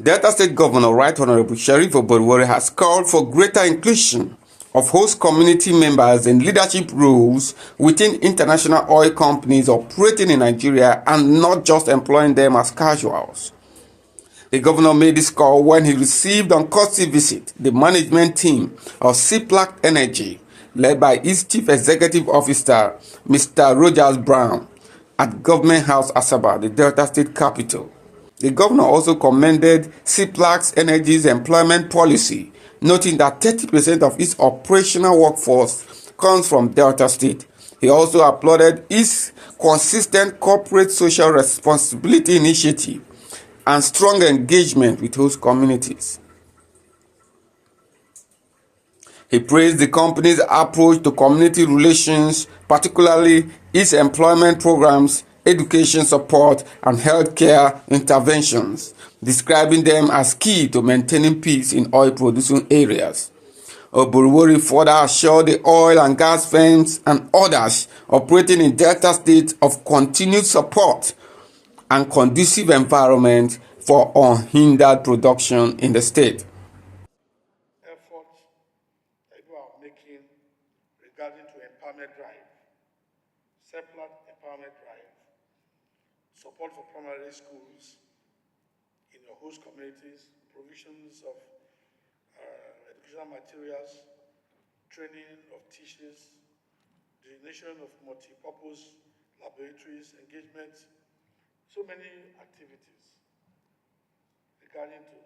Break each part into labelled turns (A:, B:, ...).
A: Delta State Governor Right Honorable Sheriff Oborevwori has called for greater inclusion of host community members in leadership roles within international oil companies operating in Nigeria and not just employing them as casuals. The governor made this call when he received on courtesy visit the management team of CPLAC Energy, led by its Chief Executive Officer, Mr. Rogers Brown, at Government House Asaba, the Delta State capital. The governor also commended CPLAC Energy's employment policy, noting that 30% of its operational workforce comes from Delta State. He also applauded its consistent corporate social responsibility initiative and strong engagement with host communities. He praised the company's approach to community relations, particularly its employment programs, education support, and healthcare interventions, describing them as key to maintaining peace in oil-producing areas. Oborevwori further assured the oil and gas firms and others operating in Delta State of continued support and conducive environment for unhindered production in the state.
B: Efforts that you are making regarding to empowerment drive, separate empowerment drive, support for primary schools in your host communities, provisions of educational materials, training of teachers, designation of multi-purpose laboratories, engagement, so many activities regarding to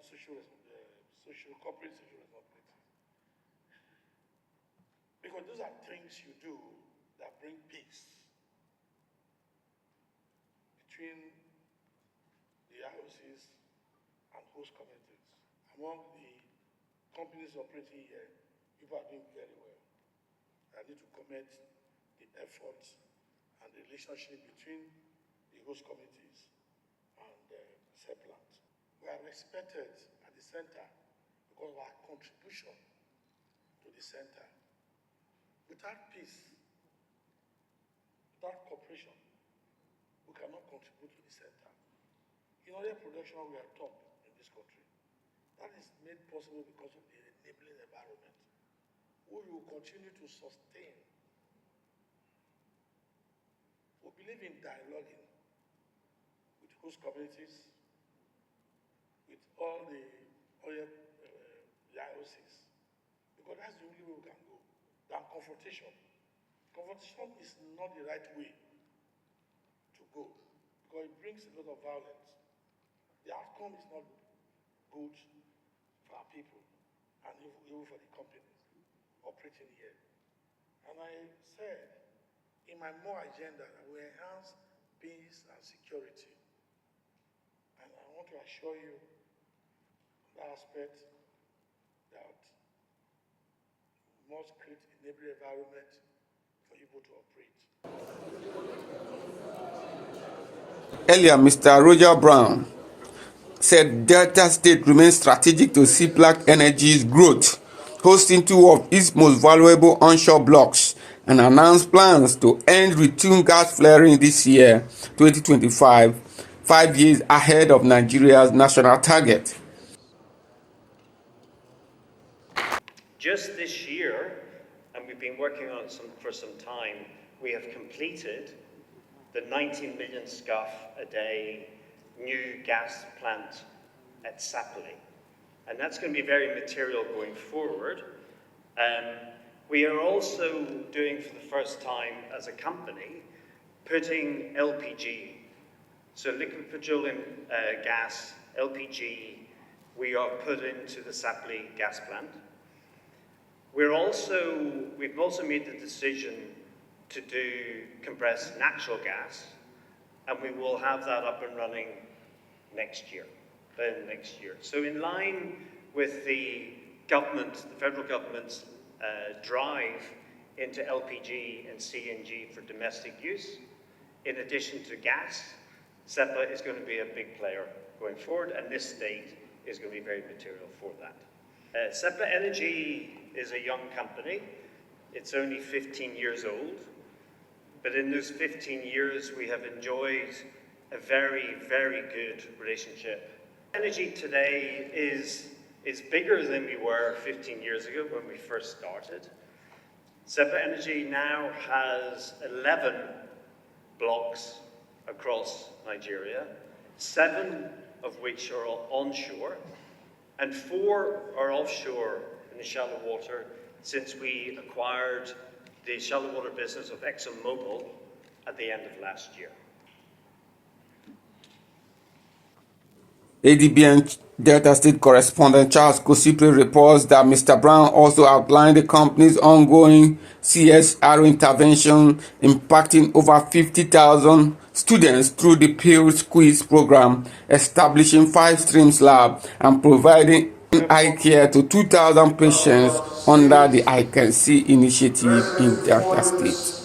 B: corporate social responsibility. Because those are things you do that bring peace between the IOCs and host communities. Among the companies operating here, people are doing very well. I need to commend the efforts and the relationship between the host communities and CPLAC. We are respected at the center because of our contribution to the center. Without peace, without cooperation, we cannot contribute to the center. In oil production, we are top in this country. That is made possible because of the enabling environment, we will continue to sustain. We believe in dialoguing with host communities, with all the oil IOCs, because that's the only way we can go. Than confrontation. Confrontation is not the right way to go, because it brings a lot of violence. The outcome is not good for our people and even for the companies operating here. And I said in my more agenda that we enhance peace and security. And I want to assure you that aspect that we must create a neighborhood environment for people to operate.
A: Earlier, Mr. Roger Brown said Delta State remains strategic to CPLAC Energy's growth, hosting two of its most valuable onshore blocks, and announced plans to end routine gas flaring this year, 2025, 5 years ahead of Nigeria's national target.
C: Just this year, and we've been working on it for some time, we have completed the 19 million scuff a day new gas plant at Sapele. And that's going to be very material going forward. We are also doing for the first time as a company, putting LPG, so liquid petroleum gas, LPG, we are put into the Sapele gas plant. We've also made the decision to do compressed natural gas, and we will have that up and running next year. So in line with the federal government's drive into LPG and CNG for domestic use, in addition to gas, SEPA is going to be a big player going forward, and this state is going to be very material for that. SEPA Energy is a young company. It's only 15 years old, but in those 15 years we have enjoyed a very, very good relationship Energy today is bigger than we were 15 years ago when we first started. SEPA Energy now has 11 blocks across Nigeria, 7 of which are onshore, and 4 are offshore in the shallow water since we acquired the shallow water business of ExxonMobil at the end of last year.
A: ADBN Delta State correspondent Charles Kosipre reports that Mr. Brown also outlined the company's ongoing CSR intervention impacting over 50,000 students through the Pills Quiz program, establishing 5 streams lab, and providing eye care to 2,000 patients under the I Can See initiative in Delta State.